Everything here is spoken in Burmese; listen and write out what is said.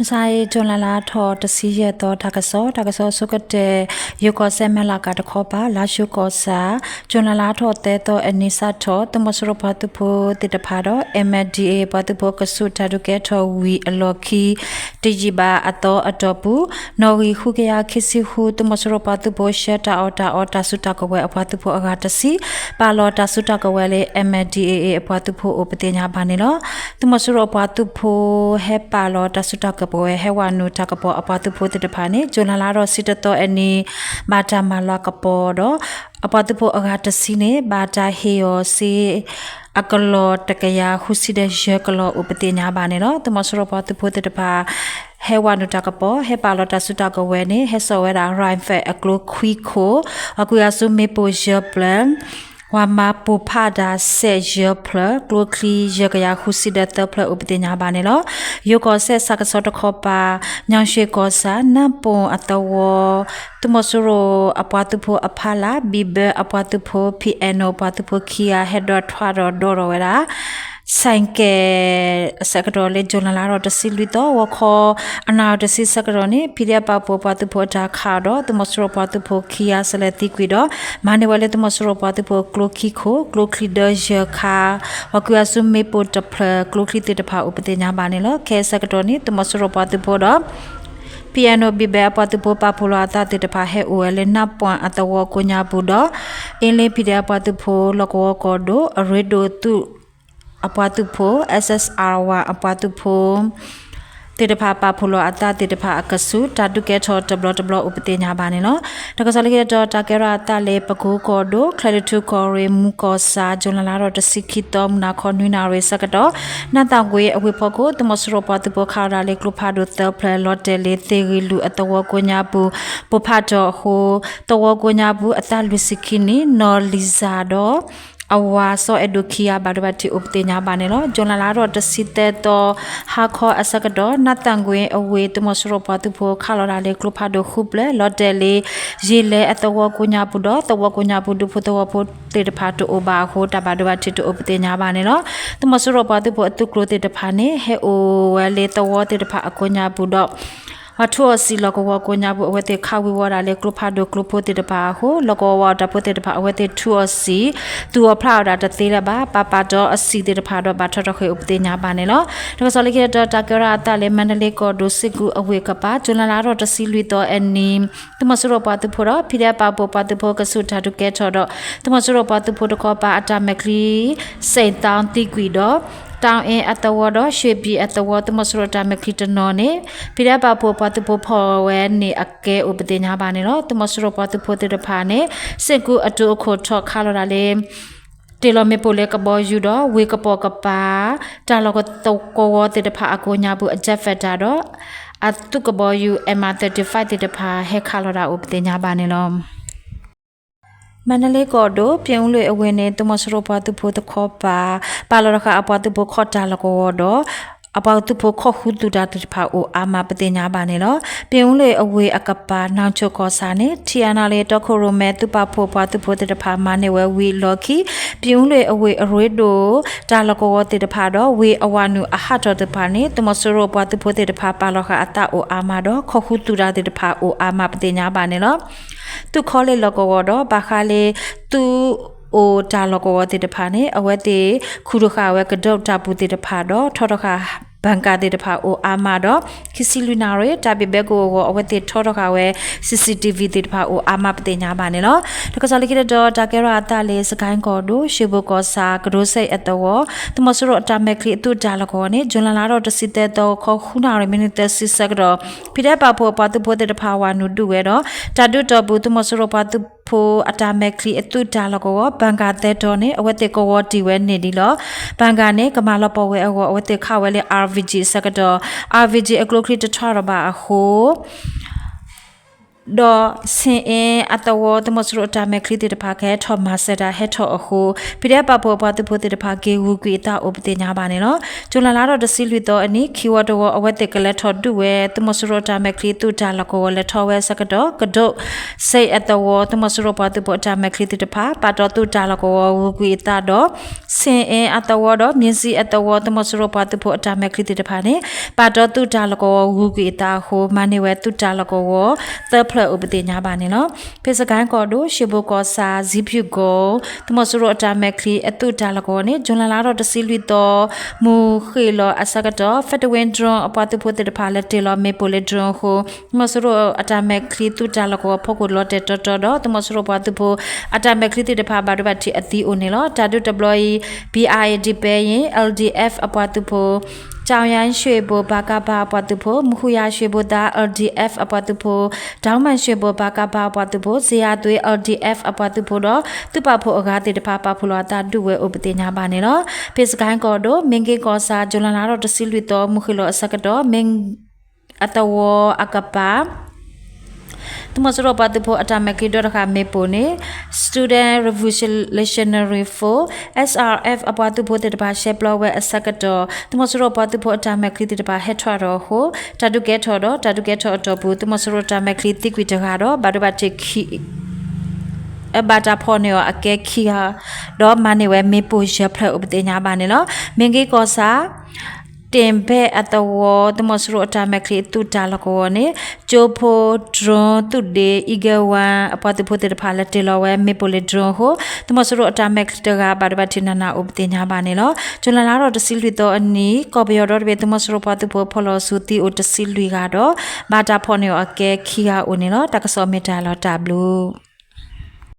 ใช่จนละทอตสีเยตอทากะซอสุกเตยกอเซมลากาตะขอปาลาชุกอซาจนละทอเตตออนิซาทอตมสรปาตุโพติตะพาดอ MDA ปาตุโพกสุทาดุเกทอวีอลอคีติจิบาอตออตอปูนอรีคุเกยาคิซิฮูตมสรปาตุโพเชตาออตาสุตากะเวอปาตุโพอากาตสีปาลอตาสุตากะเวเล MDA อปาตุโพอปเตญาบานิลอตมสรปาตุโพเฮปาลอตาสุตากะปเฮวานุทากะปอปาตุโพติตะพานิจนละรอสิตตออันนี้บาตามาลากะปอดอปาตุโพอากาตสีเนบาตาเฮโอซีอากลอตะกะยาหุสิเดเจกลออุปเตญาบานิลอตมสรปาตุโพติตะพาเฮวานุตากะปอเฮปาลอตาสุตากะเวเนเฮโซเวราไรม์เฟอกโลควิโคอากุยาซุเมโปเจเปลนวามาปูพาดาเซเจเพลกลูคลีเจกยาคุสิดาเตเพลอุปเตญาบานิลอยกอเซสักสอตคอปาญังเชกอสานัมปงอัตวตุมสุโรอปาตุโพอพาลาบิเบอปาตุโพพีเอโนปาตุโพคียาเฮดอทวาดอรเวราဆိုင်ကဲစကတော်လေဂျွန်လာတော့တစီလူတော့ဝခေါ်အနာတစီစကတော်နေဖိရပပပတုဖို့တာခါတော့တမစရပတုဖို့ခီယာဆလက်တိကွီတော့မန်နေဝလေတမစရပတုဖို့ကလိုခီခိုကလိုခီဒဂျခါဝကွာဆုမေပိုတဖလကလိုခီတေတဖာဥပတေညာပါနေလို့ခဲစကတော်နေတမစရပတုဖို့တော့piano bibe apatu po papula ata te pa he ole na point atawo ko nya bu do inle pide apatu po loko ko do redo tu apatu po ssr1 apatu poတေတဖာပါဖလိုအတာတေတဖာအကဆုတာတုကဲထောတဘလဥပတေညာပါနေလောတကစလိကေတော့တာကရအတာလေပကူကောဒိုခရဒတူကောရေမူကောစာဂျွန်လာတော့တစိခိတောမနာခွန်နွိနာရေစကတော့နတ်တောင်ကွေအဝေဖို့ကိုတမစရပတပခါရာလေကလုဖာဒိုသဖလလော့တယ်လေသေရီလူအတဝကိုညာဘူးပဖတ်တော့ဟိုတဝကိုညာဘူးအတာလူစိခိနီနော်လီဇာတော့အဝါဆောအဒုခိယာဘာဒဘတိဥပတေညာပါနေလောဂျွန်လာတော့တစီတဲတော့ဟာခောအစကတော့နတ်တန်ကွေအဝေတမစရပတုဖို့ခါလော်လာလေကလုဖာဒိုခုပလေလော်တယ်လေရေလေအတဝကိုညာဘူးတော့တဝကိုညာဘူးဒုဖို့တဝဖို့တေတဖာတိုဘာဟိုတဘာဒဘတိဥပတေညာပါနေလောတမစရပတုဖို့အတုကလိုတေတဖာနေဟဲအိုဝဲလေတဝတေတဖာအကိုညာဘူးတော့အထောစီလကောကိုညာဘူးအဝဲတဲ့ခါဝီဝါလာလေကလုဖာဒိုကလုပိုတေတပါဟိုလကောဝါတပိုတေတပါအဝဲတဲ့ထူအစီသူအဖလာတာတသေးရပါပပတော့အစီတေတဖာတော့ဘာထတော့ခေဥပတေညာပါနေလောဒါဆိုလေကေတော့တကရအတလေမန္တလေးကောဒိုစစ်ကူအဝဲကပါဂျွန်လာတော့တစီလွီတော့အနီတမစရပါတူဖို့တော့ဖိရပါပပတူဖို့ကဆုတာတူကဲထော်တော့တမစရပါတူဖို့တော့ပါအတမကလီစိန်တောင်းတိကွီတော့တောင်အင်းအတဝတော့ရွှေပြည်အတဝတမစရတာမခိတနော်နေဖိရပါဖို့ပတူဖို့ဖော်ဝဲနေအကဲဥပဒေညာပါနေတော့တမစရပတူဖို့တဲ့ဖာနေစစ်ကူအတူအခုထော်ခါလော်တာလေတေလမေပိုလေကဘောယူတော့ဝေကပေါ်ကပါတာလောကတောကောတဲ့ဖာအကိုညာဘူးအချက်ဖက်တာတော့အတုကဘောယူ M35 တဲ့ဖာဟဲခါလော်တာဥပဒေညာပါနေလို့မန္တလေးကောဒိုပြုံးလွေအဝင်နေတမစရပတုဖို့တခောပါလော်ခအပတုဖို့ခောတာလကောတော့အပေါတုဖို့ခောခုတူတာတဖာအိုအာမပတင်ညာပါနေလို့ပြုံးလေအဝေအကပါနောင်ချုပ်ခောစာနေတီယာနာလေတခိုရိုမဲသူပဖို့ပွားသူဖို့တဖာမနေဝဲဝီလော်ခီပြုံးလေအဝေအရွေဒိုတာလကောတဖာတော့ဝေအဝနုအဟတ်တော်တဖာနေတမစရပွားသူဖို့တဖာပါလော်ခအတအိုအာမတော့ခောခုတူတာတဖာအိုအာမပတင်ညာပါနေလို့သူခေါ်လေလောကောတော့ဘာခါလေသူအိုတာလောကောတေတဖာနေအဝဲတေခုရခဝဲကဒေါတာပူတေတဖာတော့ထော်တခါဘန်ကာတေတဖာအိုအာမာတော့ခီစီလူနာရဲတာဘီဘက်ကိုအဝဲတေထော်တခါဝဲ CCTV တေတဖာအိုအာမာပတေညာပါနေလို့တကစားလိကေတော့တာကဲရအတလေစကိုင်းကောတို့ရှေဘကောစာကရိုစိတ်အတော်တမစရအတမက်ခလီအတူတာလကောနေဂျွန်လာတော့တစီတဲ့တော့ခေါခုနာရမီနီတက်စစ်ဆက်တော့ဖိတဲ့ပါဖို့ပါတူဖို့တေတဖာဝါနုတူဝဲတော့တာတုတော်ဘူးတမစရပါတူဖိုအတာမက်ခလီအတူတာလကောဘန်ကာတဲ့တော်နေအဝဲတေကောတီဝဲနေဒီလောဘန်ကာနေကမာလပေါ်ဝဲအဝဲတေခဝဲလေ RVG စကတော့ RVG အကလိုခလီတထွားရပါဟို ดอเซเออัตวอตมสรุตาเมคลิติตภาแคทอมาเซดาเฮทออโคพิเดปะปอปะตุโพติตภาเกวูกีตาอปติญาบาเนเนาะจุลลาดอดซิลิโตอันนี้คีวอดวอเวติกเลทอดุเวตมสรุตาเมคลิตุจาลโกเลทอเวสกดอกดเซอัตวอตมสรุปะตุโพตาเมคลิติตภาปะดอตุจาลโกวูกีตาดอเซเออัตวอดอมินซีอัตวอตมสรุปะตุโพตาเมคลิติตภาเนปะดอตุจาลโกวูกีตาโฮมาเนเวตุจาลโกวเตเพลอุปติญาบาเนเนาะเพสกันกอดูชิบุกอซาซิพิโกตมสรุตาเมคลีอตุจาลโกเนจุลลาดอตซิลิโตมูขีลออสกดอเฟตเวนดรออปาตุโพติตภาเลเตลอเมโปเลดรอโฮตมสรุอตาเมคลีตุจาลโกพกุลอเตตตดอตมสรุปาตุโพอตาเมคลีติตภาบาดบัติอติโอเนลอตาดุดบลอย BI ดิเปย LDF อปาตุโพจาวยันเชโบบากาบาปตุโพมุขุยาเชโบดา LDF อปตุโพดาวมันเชโบบากาบาปตุโพเซียตุ LDF อปตุโพดอตุปะโพอกาติตภาปะพุลวตาดุเวอุปติญาบาเนเนาะเพสกันกอโดเมงเกกอซาจุลนาโรตซิลิโตมุขิโลอสกดอเมงอัตวอากาปาตมสรุปตุโพอตาเมกิดอรคาเมโปเน Student Revolutionary for SRF อปตุโพติตภาเชปลอเวอสกดอตมสรุปตุโพอตาเมคลิติตภาเฮทรอโรโฮตาดุเกทอดอตาดุเกทอดอบุตมสรุตาเมคลิติกวิตกาดอบาดบัติคีบาตาพอเนออเกคีฮาดอมาเนเวเมโปเชเพลอุปติญาบาเนเนาะเมงเกกอซาတင်ဘဲအတဝတမစရအတမကလီတူတာလကောနေဂျိုဖိုဒရွန်တူဒေအီဂဝမ်အပတ်ဖို့တဲ့ဖာလက်တလဝဲမေပိုလီဒရွန်ဟိုတမစရအတမကလတကဘာဘတိနနာဥပတင်ညာပါနေလောကျွလလာတော့တစီလီတော့အနီကော်ပီယော်တော့ဘေတမစရပတ်ဖို့ဖလောစုတီအိုတစီလီကတော့ဘာတာဖော်နေအကဲခီဟာဦးနေလောတကစောမေတာလောတာဘလူး